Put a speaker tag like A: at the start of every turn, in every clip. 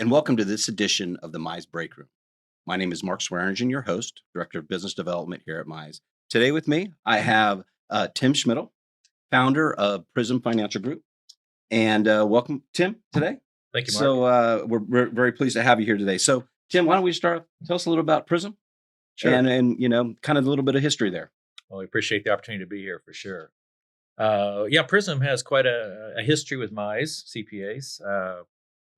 A: and welcome to this edition of the Mize Breakroom. My name is Marc Swearengin, your host, Director of Business Development here at Mize. Today with me, I have Tim Shmidl, founder of Prism Financial Group. And welcome, Tim, today.
B: Thank you, Marc.
A: So we're very pleased to have you here today. So, Tim, why don't we start? Tell us a little about Prism
B: Sure.
A: and kind of a little bit of history there.
B: Well, we appreciate the opportunity to be here for sure. Prism has quite a history with Mize CPAs.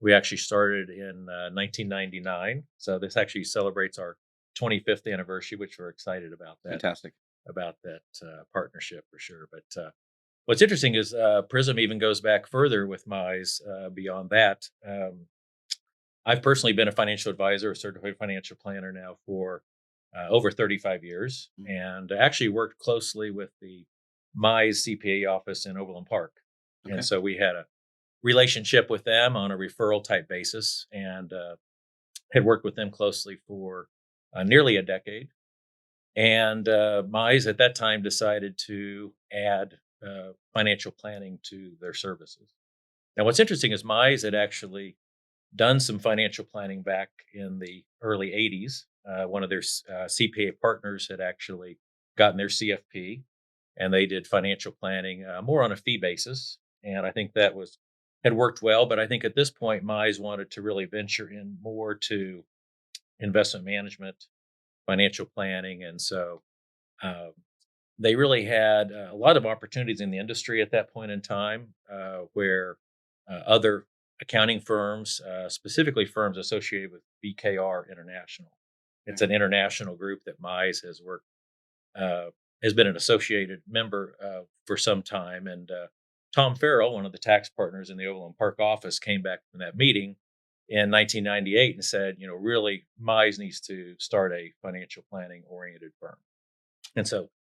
B: We actually started in 1999, so this actually celebrates our 25th anniversary, which we're excited about that.
A: Fantastic.
B: About that partnership for sure. But what's interesting is Prism even goes back further with Mize beyond that. I've personally been a financial advisor, a certified financial planner now for over 35 years, and actually worked closely with the Mize CPA office in Overland Park.
A: Okay.
B: And so we had a relationship with them on a referral type basis and had worked with them closely for nearly a decade. And Mize at that time decided to add financial planning to their services. Now, what's interesting is Mize had actually done some financial planning back in the early 80s. One of their CPA partners had actually gotten their CFP, and they did financial planning more on a fee basis. And I think that had worked well. But I think at this point, Mize wanted to really venture in more to investment management, financial planning. And so they really had a lot of opportunities in the industry at that point in time where other accounting firms, specifically firms associated with BKR International. It's an international group that Mize has been an associated member for some time. And Tom Farrell, one of the tax partners in the Overland Park office, came back from that meeting in 1998 and said, really, Mize needs to start a financial planning oriented firm. And so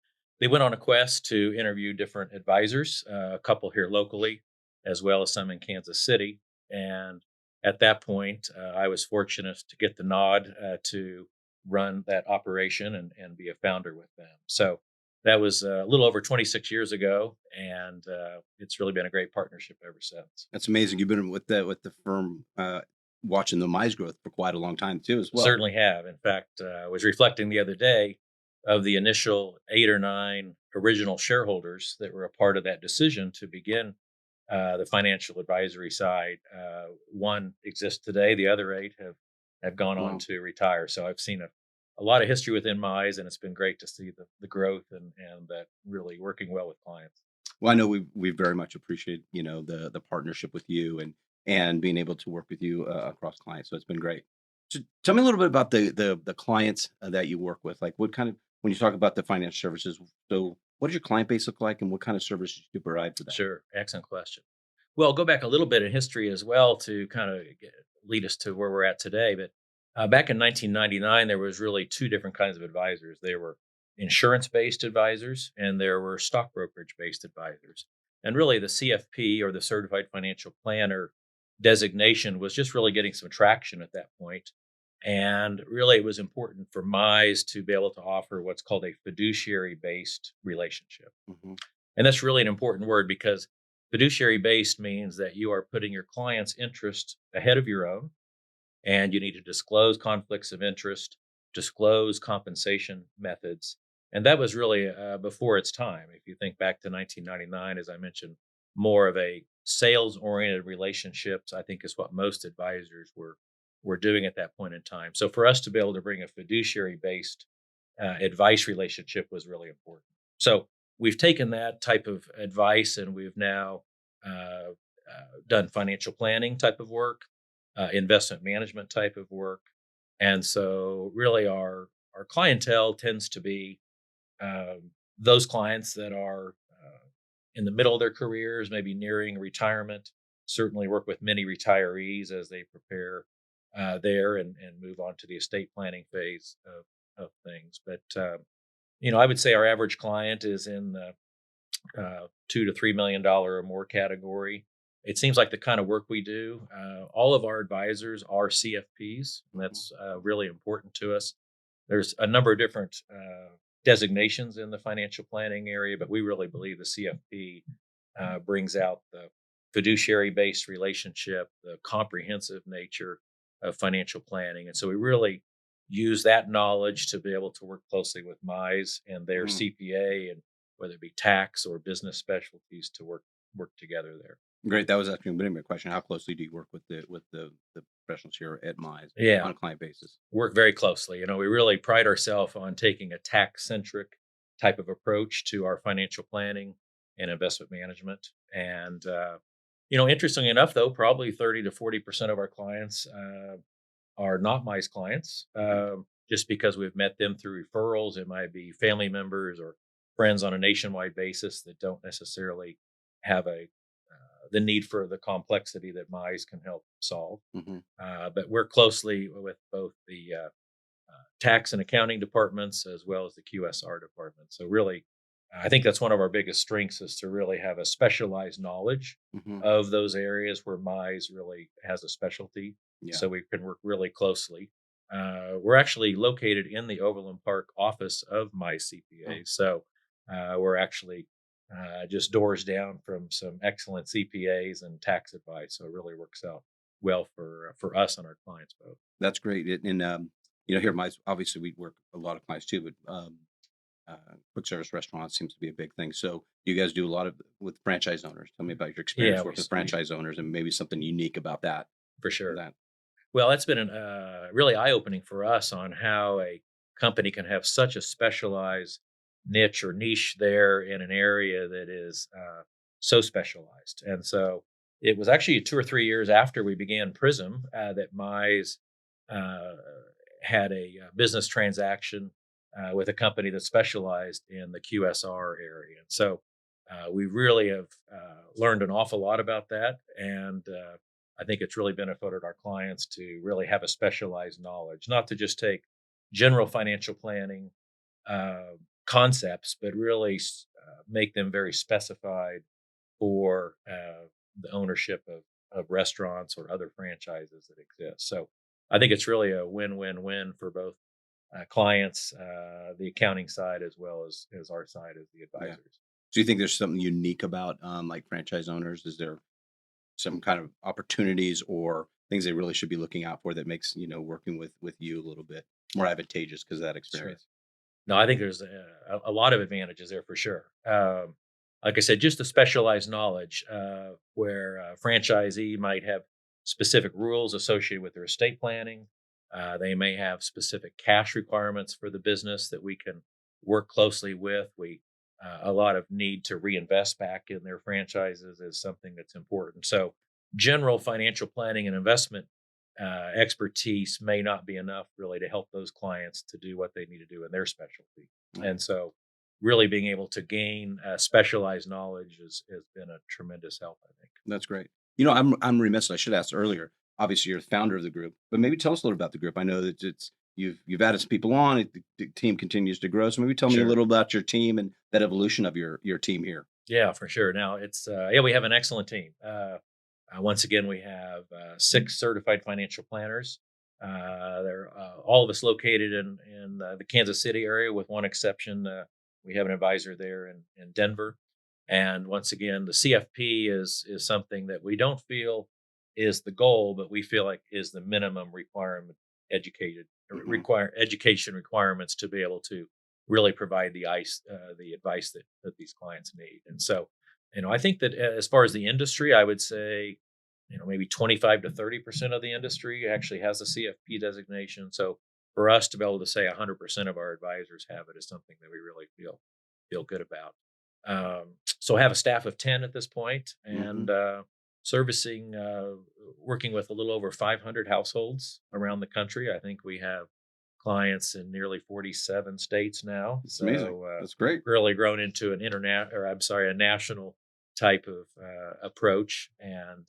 B: they went on a quest to interview different advisors, a couple here locally, as well as some in Kansas City. And at that point, I was fortunate to get the nod to run that operation and be a founder with them. So that was a little over 26 years ago, and it's really been a great partnership ever since.
A: That's amazing. You've been with the firm watching the Mize growth for quite a long time too, as well.
B: Certainly have. In fact, I was reflecting the other day of the initial 8 or 9 original shareholders that were a part of that decision to begin the financial advisory side. One exists today; the other 8 have gone on to retire. So I've seen a lot of history within Mize, and it's been great to see the growth and that really working well with clients.
A: Well, I know we very much appreciate the partnership with you and being able to work with you across clients. So it's been great. So tell me a little bit about the clients that you work with. Like, what kind of, when you talk about the financial services, so what does your client base look like, and what kind of services do you provide for that?
B: Sure, excellent question. Well, go back a little bit in history as well to kind of lead us to where we're at today. But back in 1999, there was really 2 different kinds of advisors. There were insurance-based advisors, and there were stock brokerage-based advisors. And really, the CFP, or the Certified Financial Planner designation, was just really getting some traction at that point. And really, it was important for Mize to be able to offer what's called a fiduciary-based relationship.
A: Mm-hmm.
B: And that's really an important word, because fiduciary-based means that you are putting your client's interest ahead of your own, and you need to disclose conflicts of interest, disclose compensation methods. And that was really before its time. If you think back to 1999, as I mentioned, more of a sales-oriented relationships, I think, is what most advisors were doing at that point in time. So for us to be able to bring a fiduciary-based advice relationship was really important. So we've taken that type of advice, and we've now done financial planning type of work, investment management type of work. And so really our clientele tends to be those clients that are in the middle of their careers, maybe nearing retirement. Certainly work with many retirees as they prepare there and move on to the estate planning phase of things. But I would say our average client is in the $2 to $3 million or more category. It seems like the kind of work we do. All of our advisors are CFPs, and that's really important to us. There's a number of different designations in the financial planning area, but we really believe the CFP brings out the fiduciary-based relationship, the comprehensive nature, of financial planning. And so we really use that knowledge to be able to work closely with Mize and their
A: Mhm.
B: CPA, and whether it be tax or business specialties to work together there.
A: Great. That was actually gonna be my question. How closely do you work with the professionals here at Mize
B: Yeah,
A: on a client basis?
B: work very closely. We really pride ourselves on taking a tax centric type of approach to our financial planning and investment management. And interestingly enough, though, probably 30 to 40% of our clients are not Mice clients,
A: Okay.
B: just because we've met them through referrals. It might be family members or friends on a nationwide basis that don't necessarily have the need for the complexity that Mice can help solve.
A: Mhm.
B: But we're closely with both the tax and accounting departments as well as the QSR department. So really, I think that's one of our biggest strengths is to really have a specialized knowledge
A: Mhm.
B: of those areas where Mize really has a specialty.
A: Yeah.
B: So we can work really closely. We're actually located in the Overland Park office of Mize
A: Oh,
B: CPA. So we're actually just doors down from some excellent CPAs and tax advice. So it really works out well for us and our clients both.
A: that's great. And here at Mize, obviously we work a lot of clients too, but quick service restaurants seems to be a big thing. So you guys do a lot of with franchise owners. Tell me about your
B: Yeah,
A: experience
B: we
A: working with
B: we
A: franchise owners and maybe something unique about that.
B: for sure.
A: That.
B: Well, that's been really eye opening for us on how a company can have such a specialized niche or niche there in an area that is so specialized. And so it was actually 2 or 3 years after we began Prism that Mize uh, had a business transaction with a company that specialized in the QSR area. And so we really have learned an awful lot about that. And I think it's really benefited our clients to really have a specialized knowledge, not to just take general financial planning uh, concepts, but really make them very specified for the ownership of restaurants or other franchises that exist. So I think it's really a win-win-win for both clients, the accounting side, as well as our side as the
A: Yeah.
B: advisors.
A: Do you think there's something unique about like franchise owners? Is there some kind of opportunities or things they really should be looking out for that makes working with you a little bit more advantageous because of that
B: Sure.
A: experience?
B: No, I think there's a lot of advantages there for sure. Like I said, just the specialized knowledge where a franchisee might have specific rules associated with their estate planning. They may have specific cash requirements for the business that we can work closely with. We a lot of need to reinvest back in their franchises is something that's important. So, general financial planning and investment expertise may not be enough really to help those clients to do what they need to do in their specialty.
A: Right.
B: And so, really being able to gain specialized knowledge has been a tremendous help, I think.
A: That's great. I'm remiss. I should ask earlier. Obviously, you're the founder of the group, but maybe tell us a little about the group. I know that you've added some people on. The team continues to grow. So maybe tell me a
B: Sure.
A: little about your team and that evolution of your team here.
B: Yeah, for sure. Now it's yeah, we have an excellent team. Once again, we have 6 certified financial planners. They're all of us located in the Kansas City area, with one exception. We have an advisor there in Denver. And once again, the CFP is something that we don't feel is the goal, but we feel like is the minimum requirement, educated
A: Hmm.
B: require education requirements to be able to really provide the advice that these clients need. And so, I think that as far as the industry, I would say, maybe 25 to 30% of the industry actually has a CFP designation. So for us to be able to say 100% of our advisors have it is something that we really feel good about. So I have a staff of 10 at this point,
A: Hmm.
B: and servicing, working with a little over 500 households around the country. I think we have clients in nearly 47 states now.
A: It's amazing.
B: So
A: That's great.
B: really grown into an internet, or I'm sorry, a national type of approach, and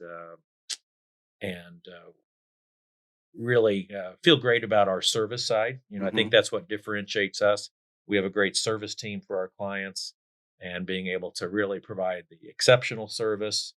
B: really feel great about our service side. I
A: Hmm.
B: think that's what differentiates us. We have a great service team for our clients, and being able to really provide the exceptional service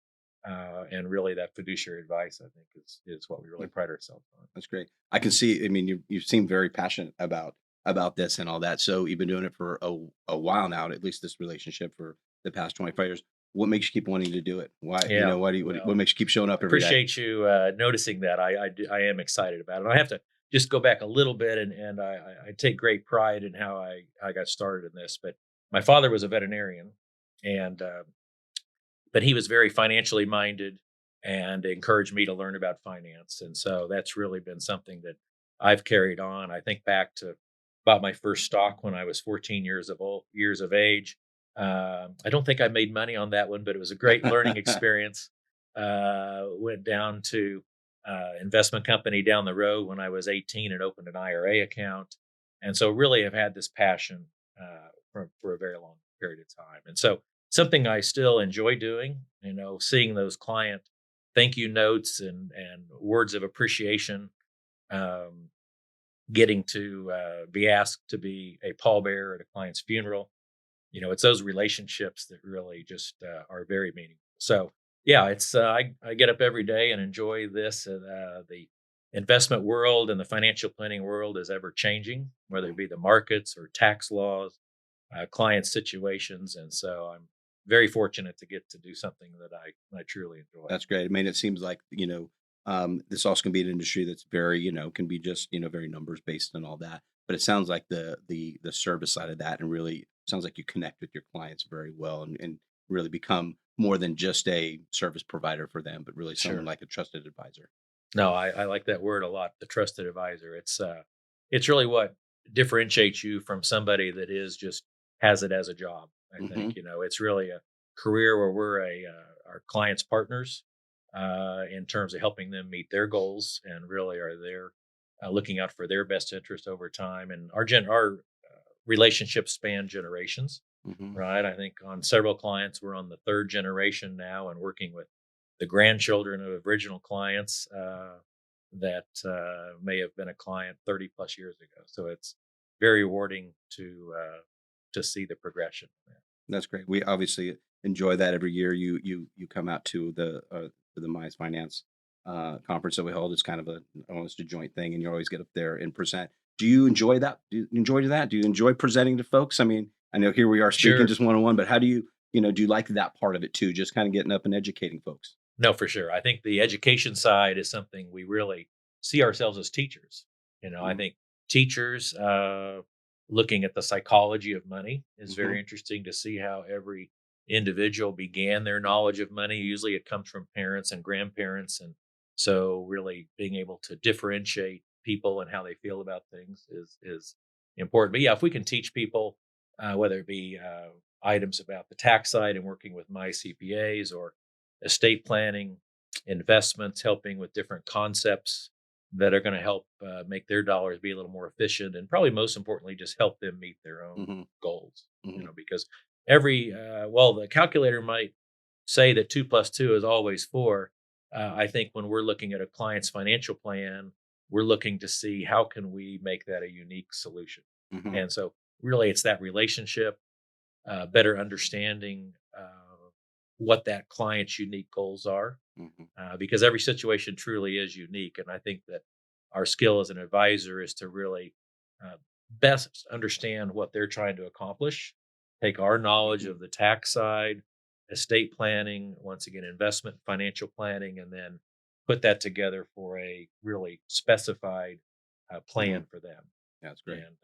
B: and really that fiduciary advice, I think, is what we really pride ourselves on.
A: That's great. I can see. I mean, you seem very passionate about this and all that. So you've been doing it for a while now, at least this relationship for the past 25 years. what makes you keep wanting to do it? Why,
B: Yeah.
A: why do you, what
B: Well,
A: makes you keep showing
B: I
A: up every day?
B: appreciate you noticing that. I am excited about it. I have to just go back a little bit, and I take great pride in how I got started in this. But my father was a veterinarian, and but he was very financially minded and encouraged me to learn about finance. And so that's really been something that I've carried on. I think back to about my first stock when I was 14 years of age. I don't think I made money on that one, but it was a great learning experience. Went down to investment company down the road when I was 18 and opened an IRA account. And so really have had this passion for a very long period of time. And so something I still enjoy doing, seeing those client thank you notes and words of appreciation, um, getting to be asked to be a pallbearer at a client's funeral. It's those relationships that really just are very meaningful. So, yeah, it's I get up every day and enjoy this. The investment world and the financial planning world is ever changing, whether it
A: Mhm.
B: be the markets or tax laws, client situations, and so I'm very fortunate to get to do something that I truly enjoy.
A: That's great. I mean, it seems like, this also can be an industry that's very, can be just, very numbers based and all that. But it sounds like the service side of that, and really sounds like you connect with your clients very well, and really become more than just a service provider for them, but really someone
B: Sure.
A: like a trusted advisor.
B: No, I like that word a lot, the trusted advisor. It's really what differentiates you from somebody that is just has it as a job. I
A: Hmm.
B: think, it's really a career where we're our clients' partners in terms of helping them meet their goals and really are there looking out for their best interest over time. And our relationships span generations,
A: Hmm.
B: right? I think on several clients, we're on the third generation now and working with the grandchildren of original clients that may have been a client 30 plus years ago. So it's very rewarding to see the progression.
A: That's great. We obviously enjoy that every year. You come out to the Mize Finance conference that we hold. It's kind of almost a joint thing, and you always get up there and present. Do you enjoy that? Do you enjoy that? Do you enjoy presenting to folks? I mean, I know here we are speaking
B: Sure.
A: just one on one, but how do do you like that part of it too? Just kind of getting up and educating folks.
B: No, for sure. I think the education side is something we really see ourselves as teachers. I
A: Mm-hmm.
B: think teachers looking at the psychology of money is
A: Mm-hmm.
B: very interesting to see how every individual began their knowledge of money. Usually it comes from parents and grandparents. And so really being able to differentiate people and how they feel about things is important. But yeah, if we can teach people, whether it be items about the tax side and working with my CPAs or estate planning, investments, helping with different concepts that are going to help make their dollars be a little more efficient, and probably most importantly, just help them meet their own
A: Mm-hmm.
B: goals.
A: Hmm.
B: Because the calculator might say that 2 plus 2 is always 4. I think when we're looking at a client's financial plan, we're looking to see how can we make that a unique solution.
A: Hmm.
B: And so, really, it's that relationship, better understanding what that client's unique goals are,
A: Hmm.
B: because every situation truly is unique. And I think that our skill as an advisor is to really uh, best understand what they're trying to accomplish, take our knowledge
A: Hmm.
B: of the tax side, estate planning, once again, investment, financial planning, and then put that together for a really specified
A: Hmm.
B: plan for them.
A: That's great.
B: And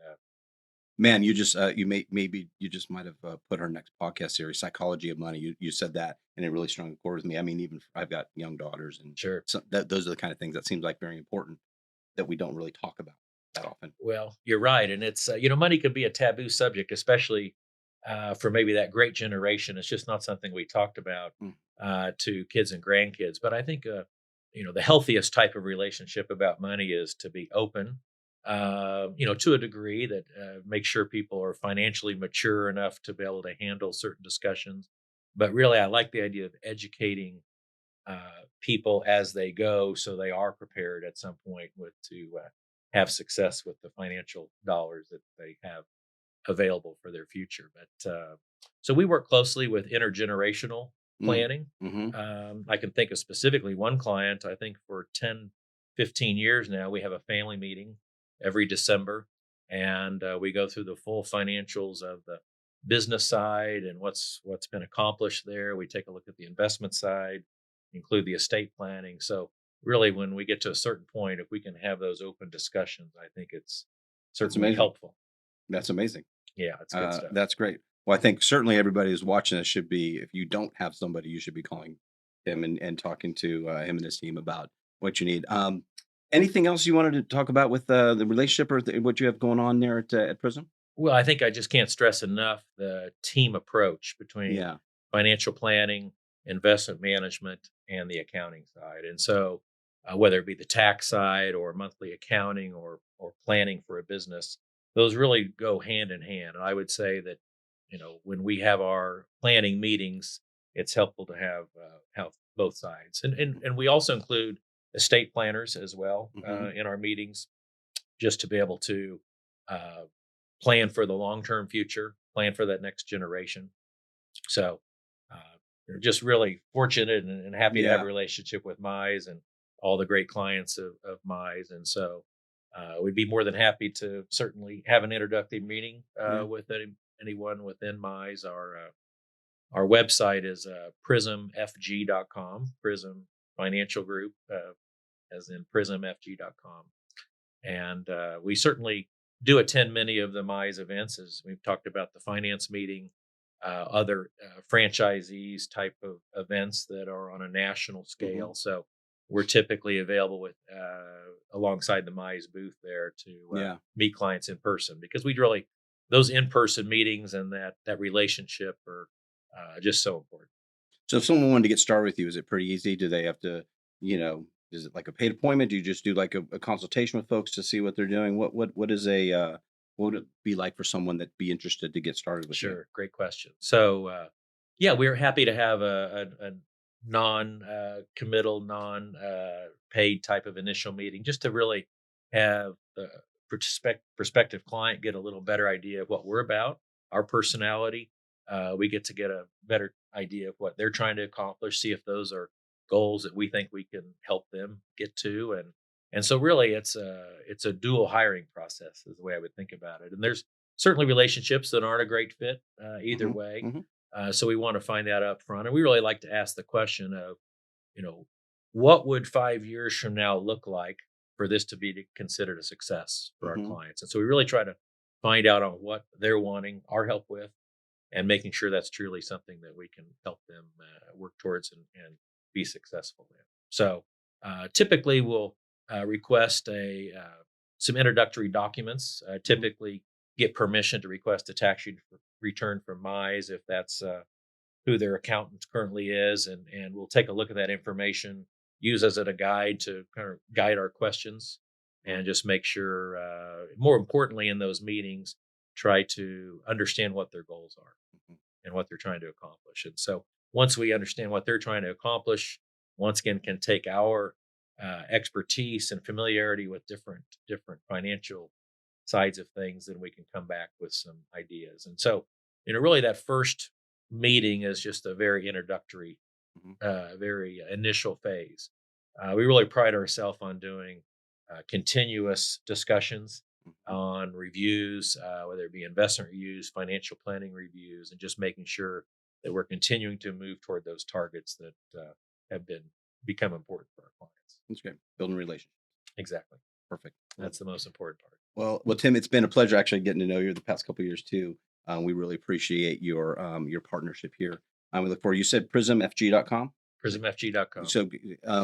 A: Man, you just maybe you just might have put our next podcast series, "Psychology of Money." You said that, and it really strong chord with me. I mean, even I've got young daughters, and
B: sure.
A: so those are the kind of things that seems like very important that we don't really talk about that often.
B: Well, you're right, and it's money can be a taboo subject, especially for maybe that great generation. It's just not something we talked about
A: Mm.
B: to kids and grandkids. But I think the healthiest type of relationship about money is to be open, to a degree that makes sure people are financially mature enough to be able to handle certain discussions. But really, I like the idea of educating people as they go, so they are prepared at some point with to have success with the financial dollars that they have available for their future. But so we work closely with intergenerational
A: Mm.
B: planning.
A: Mhm.
B: I can think of specifically one client. I think for 10, 15 years now, we have a family meeting every December, and we go through the full financials of business side and what's been accomplished there. We take a look at the investment side, include the estate planning. So really, when we get to a certain point, if we can have those open discussions, I think it's
A: That's
B: certainly
A: amazing.
B: helpful.
A: That's amazing.
B: Yeah, it's good stuff.
A: That's great. Well, I think certainly everybody who's watching this should be, if you don't have somebody, you should be calling him and talking to him and his team about what you need. Anything else you wanted to talk about with the relationship or what you have going on there at Prism?
B: Well, I think I just can't stress enough the team approach between
A: Yeah.
B: financial planning, investment management, and the accounting side. And so, whether it be the tax side or monthly accounting or planning for a business, those really go hand in hand. And I would say that when we have our planning meetings, it's helpful to have both sides. And we also include estate planners as well
A: Hmm.
B: in our meetings, just to be able to. Uh, Plan for the long-term future, plan for that next generation. So, we're just really fortunate and happy to have a
A: Yeah.
B: relationship with Mize and all the great clients of Mize. And so, we'd be more than happy to certainly have an introductory meeting
A: Yeah.
B: with anyone within Mize. Our website is prismfg.com, Prism Financial Group, as in prismfg.com. And we certainly do attend many of the Mize events, as we've talked about the finance meeting, other franchisees type of events that are on a national
A: Hmm.
B: scale. So we're typically available with alongside the Mize booth there to
A: Yeah.
B: meet clients in person, because we really those in person meetings and that relationship are just so important.
A: So if someone wanted to get started with you, is it pretty easy? Do they have to, is it like a paid appointment? Do you just do like a consultation with folks to see what they're doing? What is what would it be like for someone that be interested to get started with you?
B: Sure, great question. So, yeah, we're happy to have a non committal, non paid type of initial meeting, just to really have the prospective client get a little better idea of what we're about, our personality. We get to get a better idea of what they're trying to accomplish, see if those are goals that we think we can help them get to, and so really it's a dual hiring process is the way I would think about it. And there's certainly relationships that aren't a great fit either
A: Hmm.
B: way.
A: Hmm.
B: So we want to find that up front. And we really like to ask the question of, you know, what would 5 years from now look like for this to be considered a success for our
A: Hmm.
B: clients? And so we really try to find out on what they're wanting our help with, and making sure that's truly something that we can help them work towards and be successful in. So typically we'll request a some introductory documents.
A: Hmm.
B: Typically get permission to request a tax return from Mize if that's who their accountant currently is, and we'll take a look at that information, use as a guide to kind of guide our questions, and just make sure. More importantly, in those meetings, try to understand what their goals are and what they're trying to accomplish. And so once we understand what they're trying to accomplish, once again, can take our expertise and familiarity with different financial sides of things, then we can come back with some ideas. And so, really that first meeting is just a very introductory,
A: Hmm.
B: very initial phase. We really pride ourselves on doing continuous discussions
A: Hmm.
B: on reviews, whether it be investment reviews, financial planning reviews, and just making sure that we're continuing to move toward those targets that have become important for our clients.
A: That's great. Building relationships.
B: Exactly.
A: Perfect. Well,
B: That's the most important part.
A: Tim, it's been a pleasure actually getting to know you the past couple of years too. We really appreciate your partnership here. We look forward. You said prismfg.com.
B: PrismFG.com.
A: So,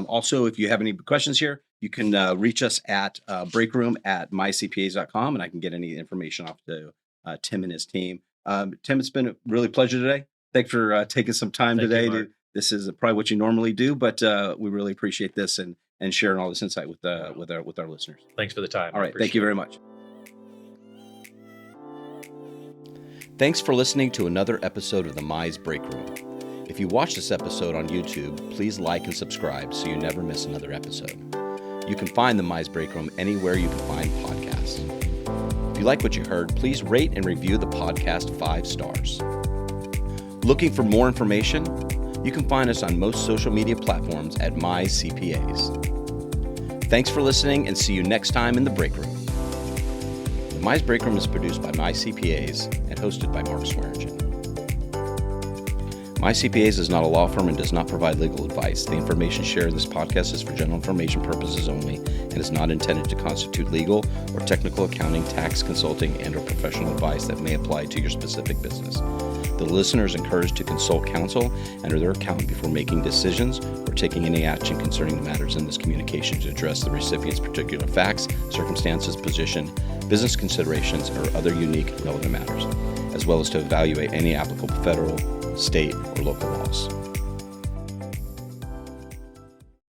A: also, if you have any questions here, you can reach us at breakroom at mycpas.com, and I can get any information off to Tim and his team. Tim, it's been a really pleasure today. Thanks for taking some time
B: Thank you,
A: today.
B: Mark.
A: This is probably what you normally do, but we really appreciate this and sharing all this insight with
B: Well,
A: with our listeners.
B: thanks for the time.
A: All
B: I
A: right, thank you
B: appreciate
A: very
B: it.
A: much. Thanks for listening to another episode of the Mize Breakroom. If you watch this episode on YouTube, please like and subscribe so you never miss another episode. You can find the Mize Breakroom anywhere you can find podcasts. If you like what you heard, please rate and review the podcast 5 stars. Looking for more information? You can find us on most social media platforms at Mize CPAs. Thanks for listening, and see you next time in the Breakroom. Mize Breakroom is produced by Mize CPAs and hosted by Marc Swearengin. Mize CPAs is not a law firm and does not provide legal advice. The information shared in this podcast is for general information purposes only and is not intended to constitute legal or technical accounting, tax, consulting, and or professional advice that may apply to your specific business. The listener is encouraged to consult counsel and or their accountant before making decisions or taking any action concerning the matters in this communication to address the recipient's particular facts, circumstances, position, business considerations, or other unique relevant matters, as well as to evaluate any applicable federal, state, or local laws.